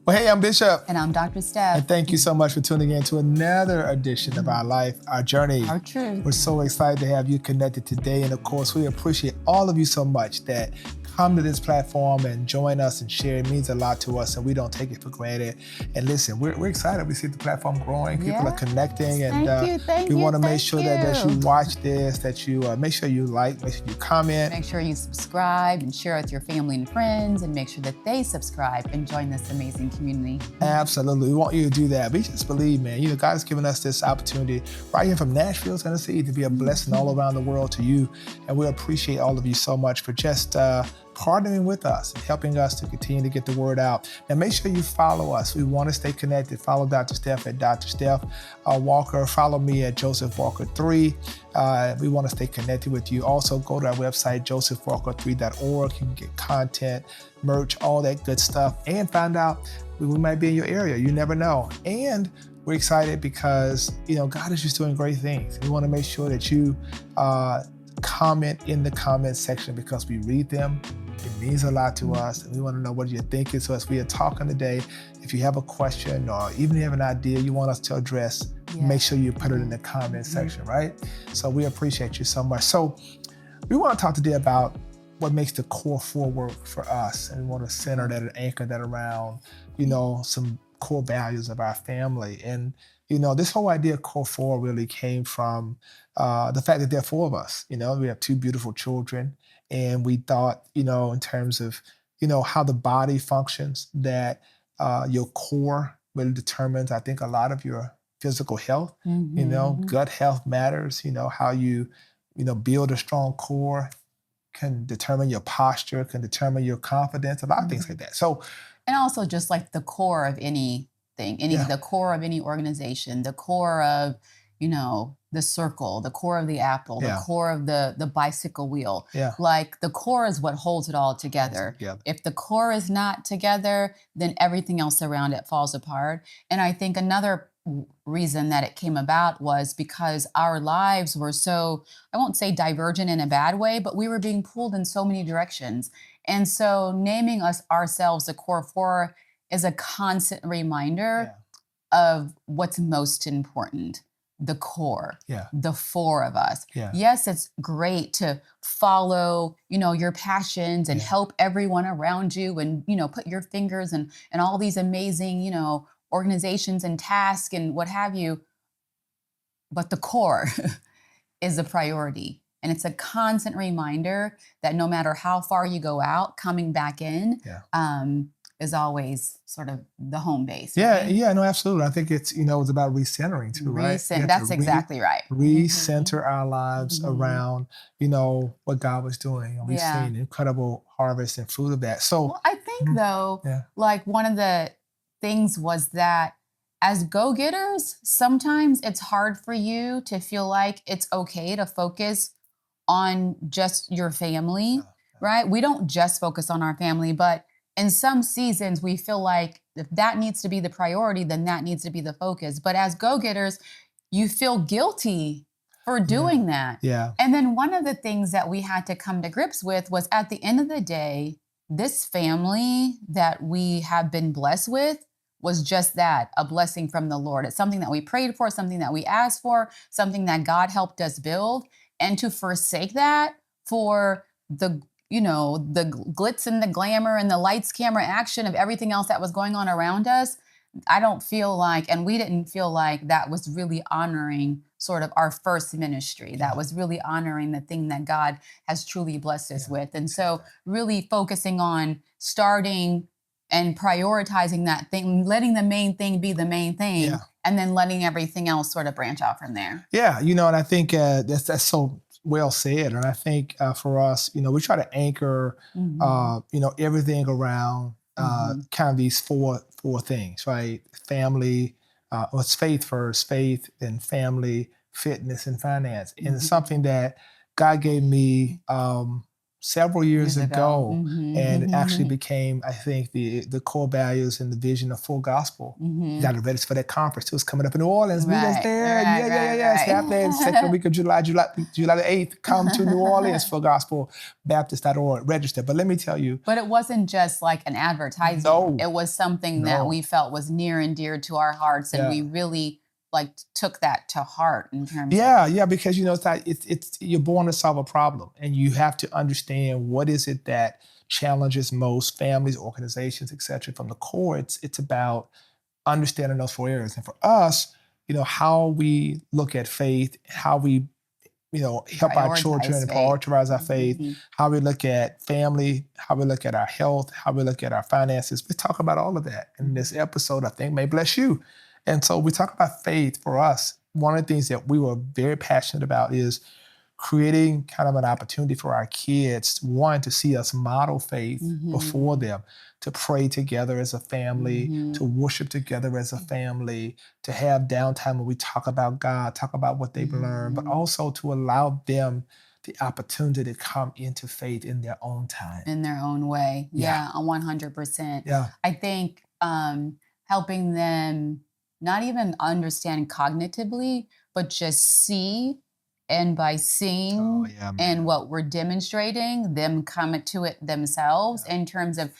Well, hey, I'm Bishop. And I'm Dr. Steph. And thank you so much for tuning in to another edition of Our Life, Our Journey. Our Truth. We're so excited to have you connected today. And of course, we appreciate all of you so much that come to this platform and join us and share. It means a lot to us, and we don't take it for granted. And listen, we're excited. We see the platform growing. People are connecting. And we want to make sure that as you watch this, that you make sure you like, make sure you comment. Make sure you subscribe and share with your family and friends, and make sure that they subscribe and join this amazing community. Absolutely. We want you to do that. We just believe, man, God has given us this opportunity right here from Nashville, Tennessee, to be a blessing all around the world to you. And we appreciate all of you so much for just partnering with us and helping us to continue to get the word out. Now, make sure you follow us. We want to stay connected. Follow Dr. Steph at Dr. Steph Walker. Follow me at Joseph Walker 3. We want to stay connected with you. Also, go to our website, josephwalker3.org. You can get content, merch, all that good stuff, and find out we might be in your area. You never know. And we're excited because, God is just doing great things. We want to make sure that you comment in the comment section because we read them. It means a lot to us, and we want to know what you're thinking. So as we are talking today, if you have a question or even have an idea you want us to address, make sure you put it in the comment section, right? So we appreciate you so much. So we want to talk today about what makes the core four work for us, and we want to center that and anchor that around, some core values of our family. And this whole idea of core four really came from the fact that there are four of us. We have two beautiful children, and we thought, in terms of, how the body functions, that your core really determines, I think, a lot of your physical health. Gut health matters. How you, build a strong core can determine your posture, can determine your confidence, a lot of things like that. So, and also just like the core of anything, the core of any organization, the core of, the circle, the core of the apple, the core of the bicycle wheel. Like the core is what holds it all together. If the core is not together, then everything else around it falls apart. And I think another reason that it came about was because our lives were so, I won't say divergent in a bad way, but we were being pulled in so many directions. And so naming ourselves the core four is a constant reminder of what's most important. The core, the four of us. Yes, it's great to follow, your passions and help everyone around you and, put your fingers and all these amazing, organizations and tasks and what have you. But the core is the priority. And it's a constant reminder that no matter how far you go out, coming back in, is always sort of the home base. Right? No, absolutely. I think it's, it's about recentering too, right? That's exactly right. Recenter our lives around, what God was doing. And we've seen incredible harvest and fruit of that. So I think though, like one of the things was that as go-getters, sometimes it's hard for you to feel like it's okay to focus on just your family, right? We don't just focus on our family, but in some seasons, we feel like if that needs to be the priority, then that needs to be the focus. But as go-getters, you feel guilty for doing that. And then one of the things that we had to come to grips with was at the end of the day, this family that we have been blessed with was just that, a blessing from the Lord. It's something that we prayed for, something that we asked for, something that God helped us build. And to forsake that for the glitz and the glamour and the lights, camera, action of everything else that was going on around us, I don't feel like, and we didn't feel like that was really honoring sort of our first ministry. That was really honoring the thing that God has truly blessed us with. And so really focusing on starting and prioritizing that thing, letting the main thing be the main thing, and then letting everything else sort of branch out from there. And I think that's so well said. And I think for us, we try to anchor, everything around kind of these four things, right? Family, it's faith first, faith, then family, fitness, and finance. And it's something that God gave me several years ago, and it actually Mm-hmm. became, I think, the core values and the vision of Full Gospel. You got to ready for that conference too. It's coming up in New Orleans. Meet us Right, there. right, Yeah. It's happening second right. week of July the 8th. Come to New Orleans, fullgospelbaptist.org. Register. But let me tell you. But it wasn't just like an advertisement. No. It was something that we felt was near and dear to our hearts, and we really like took that to heart in terms of. Yeah, because it's you're born to solve a problem, and you have to understand what is it that challenges most families, organizations, etc. From the core, it's about understanding those 4 areas. And for us, how we look at faith, how we help our children and prioritize our faith, how we look at family, how we look at our health, how we look at our finances. We talk about all of that in this episode, I think may bless you. And so we talk about faith for us. One of the things that we were very passionate about is creating kind of an opportunity for our kids, one, to see us model faith before them, to pray together as a family, to worship together as a family, to have downtime when we talk about God, talk about what they've learned, but also to allow them the opportunity to come into faith in their own time. In their own way. Yeah, 100%. Yeah. I think helping them not even understand cognitively, but just see, and by seeing and what we're demonstrating, them come to it themselves in terms of,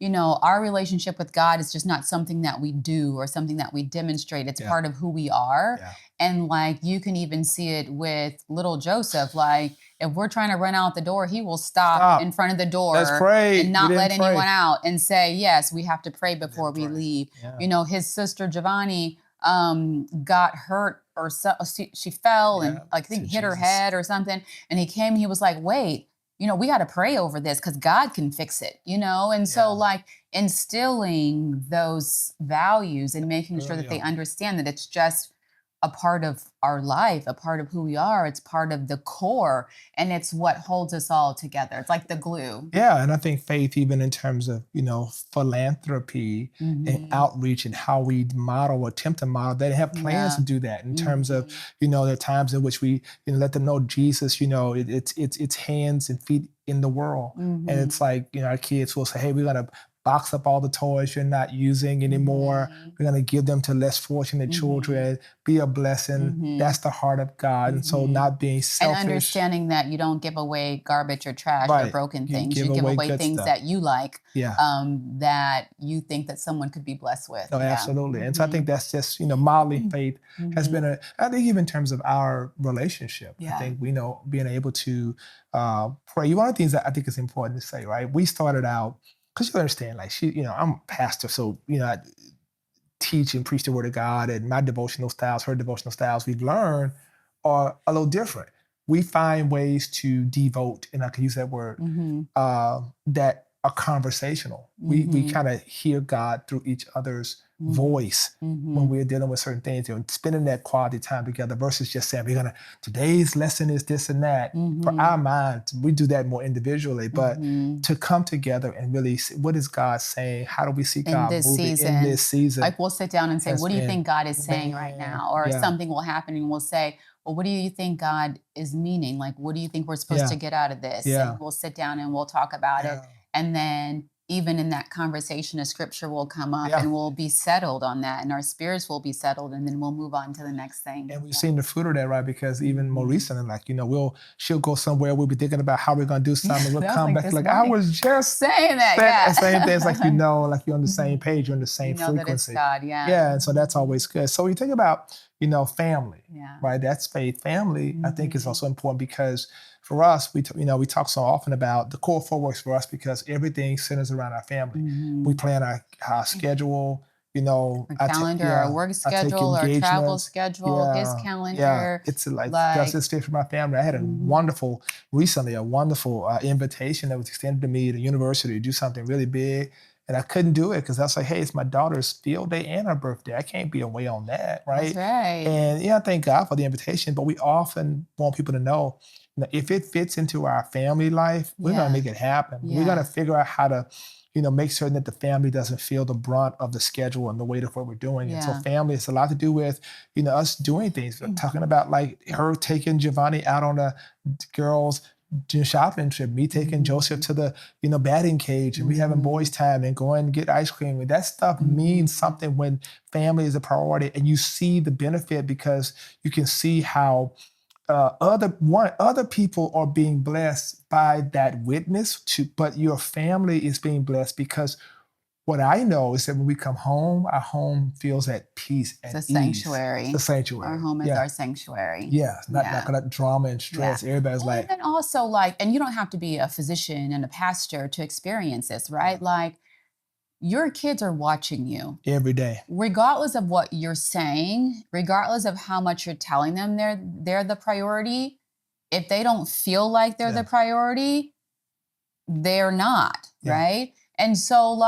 our relationship with God is just not something that we do or something that we demonstrate. It's part of who we are. Yeah. And like, you can even see it with little Joseph. Like, if we're trying to run out the door, he will stop in front of the door. Let's pray. And not let anyone out and say, yes, we have to pray before we leave. Yeah. His sister Giovanni got hurt, or she fell and I think hit her head or something. And he came, he was like, wait, we got to pray over this because God can fix it, And so like instilling those values and making sure that they understand that it's just a part of our life, a part of who we are. It's part of the core, and it's what holds us all together. It's like the glue. Yeah, and I think faith, even in terms of, philanthropy and outreach and how we model or attempt to model, they have plans to do that in terms of, there are times in which we let them know Jesus, it's hands and feet in the world. And it's like, our kids will say, hey, we're going to box up all the toys you're not using anymore. We're going to give them to less fortunate children. Be a blessing. That's the heart of God. And so not being selfish. And understanding that you don't give away garbage or trash or broken things. You give away things that you like, that you think that someone could be blessed with. Oh, absolutely. And so I think that's just, modeling faith has been I think even in terms of our relationship, I think, being able to pray. One of the things that I think is important to say, right? We started out, because you understand, like I'm a pastor, so I teach and preach the word of God, and my devotional styles, her devotional styles, we've learned are a little different. We find ways to devote, and I can use that word, that are conversational. We kind of hear God through each other's voice when we're dealing with certain things, and spending that quality time together versus just saying today's lesson is this and that. For our minds, we do that more individually, but to come together and really see, what is God saying? How do we see God moving in this season? Like, we'll sit down and say, what do you think God is saying right now? Or something will happen and we'll say, well, what do you think God is meaning? Like, what do you think we're supposed to get out of this? And we'll sit down and we'll talk about it. And then even in that conversation, a scripture will come up and we'll be settled on that, and our spirits will be settled, and then we'll move on to the next thing. And we've seen the fruit of that, right? Because even more recently, like, she'll go somewhere, we'll be thinking about how we're going to do something. We'll come back like, I was just saying that. Same things, like, like you're on the same page, you're on the same frequency. That it's God, Yeah, and so that's always good. So you think about, family, right? That's faith. Family, I think, is also important because for us, we talk so often about the core four works for us because everything centers around our family. We plan our schedule, our calendar, our work schedule, our travel schedule, his calendar. Yeah, it's like does this fit for my family? I had a wonderful invitation that was extended to me at a university to do something really big. And I couldn't do it because I was like, hey, it's my daughter's field day and her birthday. I can't be away on that, right? That's right. And I thank God for the invitation, but we often want people to know, if it fits into our family life, we're going to make it happen. We're going to figure out how to, make certain that the family doesn't feel the brunt of the schedule and the weight of what we're doing. And so family, it's a lot to do with, us doing things. We're talking about like her taking Giovanni out on the girls' shopping trip, me taking Joseph to the, batting cage, and we having boys time and going to get ice cream. And that stuff means something when family is a priority, and you see the benefit because you can see how other people are being blessed by that witness but your family is being blessed because what I know is that when we come home, our home feels at peace and It's a sanctuary. It's a sanctuary. Our home is our sanctuary. Yeah, not that drama and stress. Everybody's like. And also and you don't have to be a physician and a pastor to experience this, right? Like your kids are watching you every day, regardless of what you're saying, regardless of how much you're telling them they're the priority. If they don't feel like they're the priority, they're not, right? And so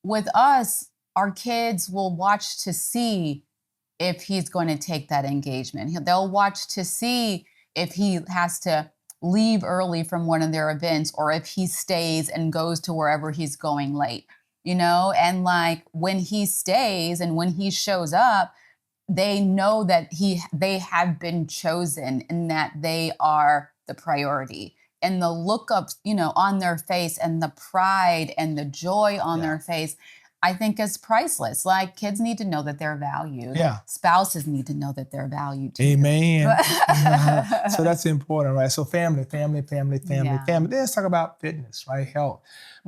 with us, our kids will watch to see if he's going to take that engagement. They'll watch to see if he has to leave early from one of their events or if he stays and goes to wherever he's going late, And when he stays and when he shows up, they know that they have been chosen and that they are the priority. And the look up, on their face and the pride and the joy on their face, I think is priceless. Like kids need to know that they're valued. Yeah. Spouses need to know that they're valued too. Amen. So that's important, right? So family. Let's talk about fitness, right? Health.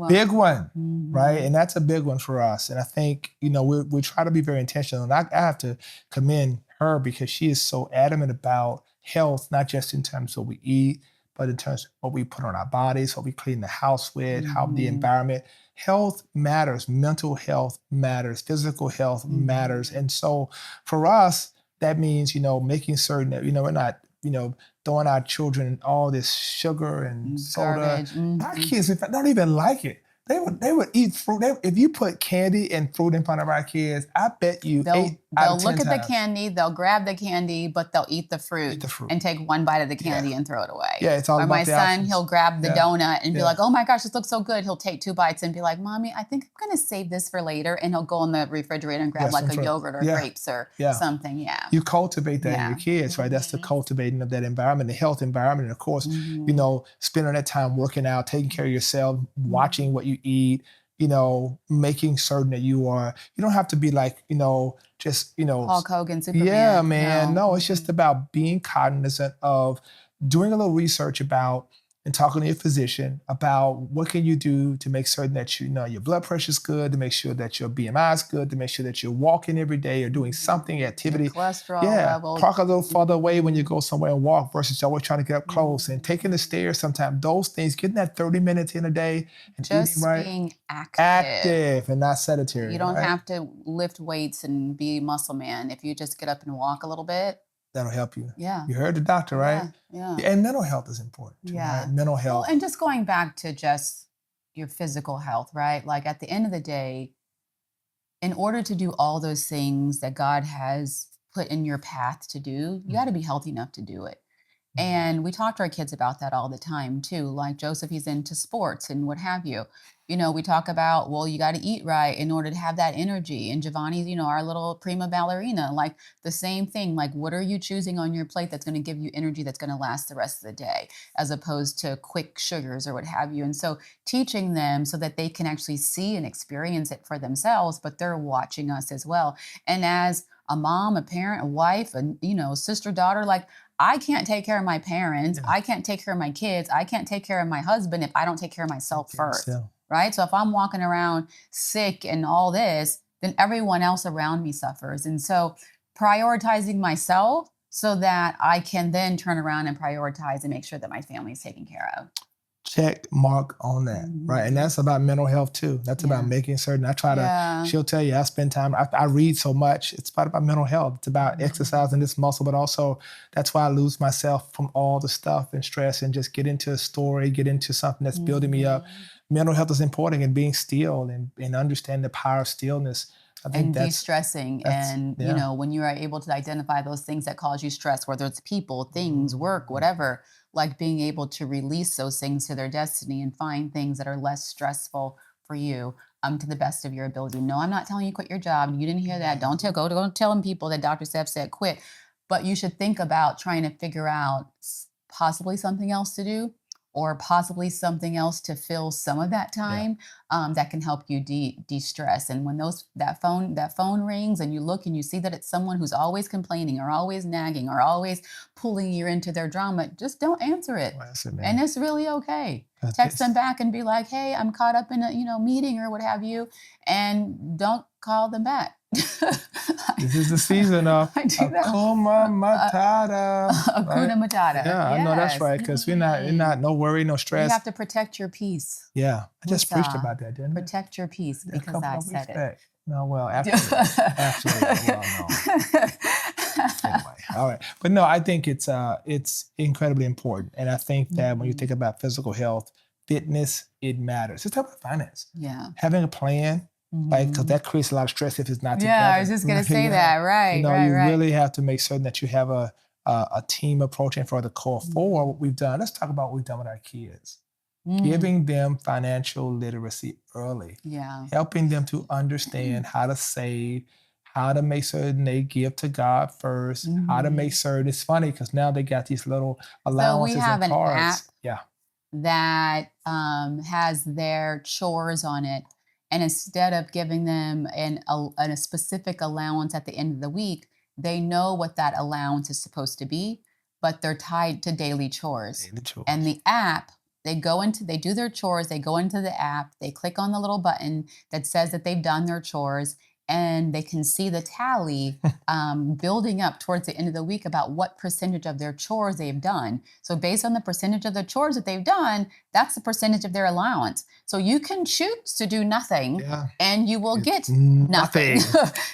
Big one, right? And that's a big one for us. And I think, we try to be very intentional. And I have to commend her because she is so adamant about health, not just in terms of what we eat, but in terms of what we put on our bodies, what we clean the house with, how the environment. Health matters. Mental health matters. Physical health matters. And so for us, that means, making certain that, we're not, throwing our children all this sugar and soda. Our kids don't even like it. They would eat fruit. If you put candy and fruit in front of our kids, I bet you they'll look at times. the candy, they'll grab the candy, but they'll eat the fruit and take one bite of the candy and throw it away. Yeah, it's all or about my son, options. He'll grab the donut and be like, oh my gosh, this looks so good. He'll take 2 bites and be like, Mommy, I think I'm going to save this for later. And he'll go in the refrigerator and grab a yogurt or grapes or something. Yeah. You cultivate that in your kids, right? That's the cultivating of that environment, the health environment. And of course, spending that time working out, taking care of yourself, watching what you eat, making certain that you don't have to be like, just, Hulk Hogan, Superman. Yeah, man. No, it's just about being cognizant of doing a little research about and talking to your physician about what can you do to make certain that your blood pressure is good, to make sure that your BMI is good, to make sure that you're walking every day or doing something, activity. Your cholesterol level. Park a little further away when you go somewhere and walk versus always trying to get up close and taking the stairs sometimes. Those things, getting that 30 minutes in a day and just eating right. Being active. Active and not sedentary. You don't have to lift weights and be muscle man. If you just get up and walk a little bit. That'll help you. Yeah. You heard the doctor, right? Yeah. And mental health is important too, right? Mental health. Well, and just going back to just your physical health, right? Like at the end of the day, in order to do all those things that God has put in your path to do, you got to be healthy enough to do it. And we talk to our kids about that all the time too. Like Joseph, he's into sports and what have you. We talk about, well, you got to eat right in order to have that energy. And Giovanni's, our little prima ballerina, like the same thing. Like, what are you choosing on your plate that's going to give you energy that's going to last the rest of the day, as opposed to quick sugars or what have you. And so teaching them so that they can actually see and experience it for themselves, but they're watching us as well. And as a mom, a parent, a wife, a sister, daughter, like I can't take care of my parents. I can't take care of my kids. I can't take care of my husband if I don't take care of myself first. Right? So if I'm walking around sick and all this, then everyone else around me suffers. And so prioritizing myself so that I can then turn around and prioritize and make sure that my family is taken care of. Check mark on that, right? And that's about mental health too. That's about making certain. I try to, she'll tell you, I spend time, I read so much. It's about mental health. It's about exercising this muscle, but also that's why I lose myself from all the stuff and stress and just get into a story, get into something that's building me up. Mental health is important, and being still and understand the power of stillness. I think and de-stressing. And, when you are able to identify those things that cause you stress, whether it's people, things, work, whatever, like being able to release those things to their destiny and find things that are less stressful for you to the best of your ability. No, I'm not telling you quit your job. You didn't hear that. Don't tell them people that Dr. Steph said quit. But you should think about trying to figure out possibly something else to do, or possibly something else to fill some of that time, that can help you de-stress. And when that phone rings and you look and you see that it's someone who's always complaining or always nagging or always pulling you into their drama, just don't answer it. Well, that's it, man. And it's really okay. Text them back and be like, hey, I'm caught up in a meeting or what have you, and don't call them back. This is the season of Akuma Matata. Akuna Matata. Yeah, I know that's right, because we're not no worry, no stress. You have to protect your peace. Yeah, I just preached about that, didn't I? Protect your peace, because I said it. No, well, absolutely. Well, no. Anyway, all right. But no, I think it's incredibly important. And I think that when you think about physical health, fitness, it matters. It's about finance. Yeah. Having a plan, like, because that creates a lot of stress if it's not together. Yeah, I was just going to say that. Right, you really have to make certain that you have a team approach. And for the core four, what we've done, let's talk about what we've done with our kids. Giving them financial literacy early. Yeah. Helping them to understand how to save, how to make certain they give to God first, how to make certain, it's funny because now they got these little allowances and cards. So we have an app that has their chores on it. And instead of giving them a specific allowance at the end of the week, they know what that allowance is supposed to be, but they're tied to daily chores. And the app, they do their chores, they go into the app, they click on the little button that says that they've done their chores, and they can see the tally building up towards the end of the week about what percentage of their chores they've done. So based on the percentage of the chores that they've done, that's the percentage of their allowance. So you can choose to do nothing and you will get nothing.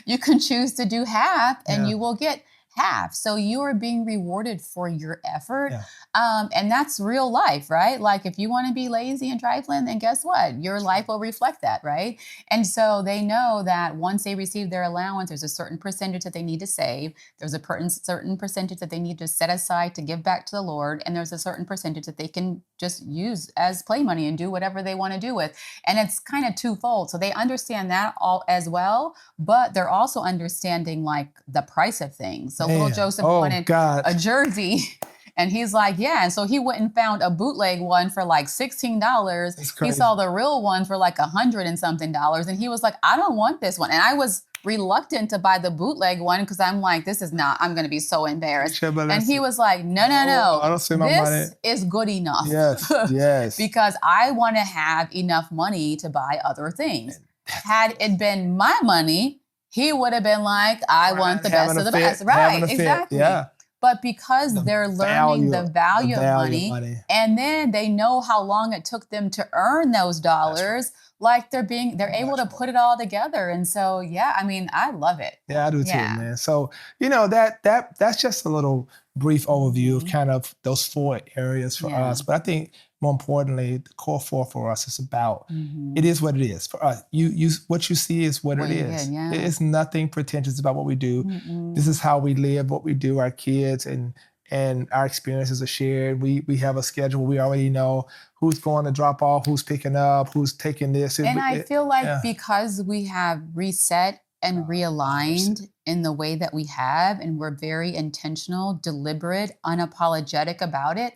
You can choose to do half and you will get half. So you are being rewarded for your effort. And that's real life, right? Like if you want to be lazy and trifling, then guess what? Your life will reflect that, right? And so they know that once they receive their allowance, there's a certain percentage that they need to save. There's a certain percentage that they need to set aside to give back to the Lord. And there's a certain percentage that they can just use as play money and do whatever they want to do with. And it's kind of twofold. So they understand that all as well, but they're also understanding like the price of things. So little Joseph wanted a jersey. And he's like, yeah. And so he went and found a bootleg one for like $16. He saw the real one for like $100 and something. And he was like, I don't want this one. And I was reluctant to buy the bootleg one because I'm like, this is not, I'm going to be so embarrassed. And he was like, no. I don't see my money. This is good enough. Yes. Because I want to have enough money to buy other things. Had it been my money, he would have been like, I want the best of the best. Right, exactly. Yeah. But because they're learning the value of money, and then they know how long it took them to earn those dollars, like they're able to put it all together. And so, yeah, I mean, I love it. Yeah, I do too, man. So, that's just a little brief overview of kind of those four areas for us. But I think more importantly, the core four for us is about, it is what it is for us. What you see is what it is. It's nothing pretentious about what we do. This is how we live, what we do, our kids and our experiences are shared. We have a schedule. We already know who's going to drop off, who's picking up, who's taking this. And I feel like because we have reset and realigned in the way that we have, and we're very intentional, deliberate, unapologetic about it,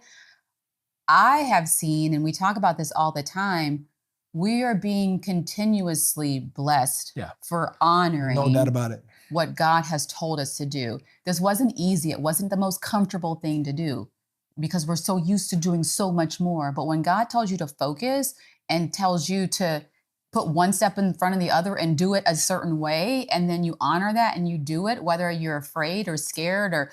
I have seen, and we talk about this all the time, we are being continuously blessed for honoring no doubt about it. What God has told us to do. This wasn't easy. It wasn't the most comfortable thing to do because we're so used to doing so much more. But when God tells you to focus and tells you to put one step in front of the other and do it a certain way, and then you honor that and you do it, whether you're afraid or scared or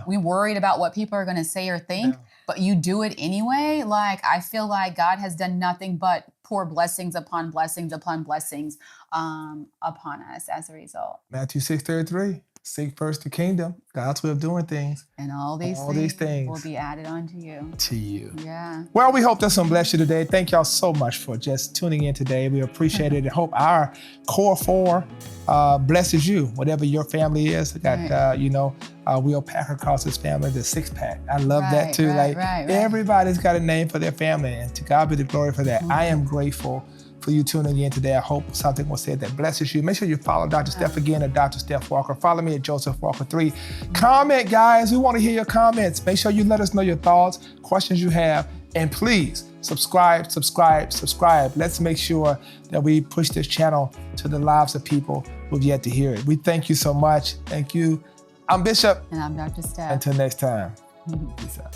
we worried about what people are going to say or think, but you do it anyway. Like, I feel like God has done nothing but pour blessings upon blessings upon blessings upon us as a result. Matthew 6:33. Seek first the kingdom, God's way of doing things. And all these things will be added onto you. Yeah. Well, we hope this one bless you today. Thank y'all so much for just tuning in today. We appreciate it and hope our core four blesses you, whatever your family is. I got, Will Packer calls his family the six pack. I love that too. Everybody's got a name for their family, and to God be the glory for that. I am grateful for you tuning in today. I hope something was said that blesses you. Make sure you follow Dr. Steph again at Dr. Steph Walker. Follow me at Joseph Walker 3. Comment, guys. We want to hear your comments. Make sure you let us know your thoughts, questions you have, and please subscribe. Let's make sure that we push this channel to the lives of people who've yet to hear it. We thank you so much. Thank you. I'm Bishop. And I'm Dr. Steph. Until next time. Peace out.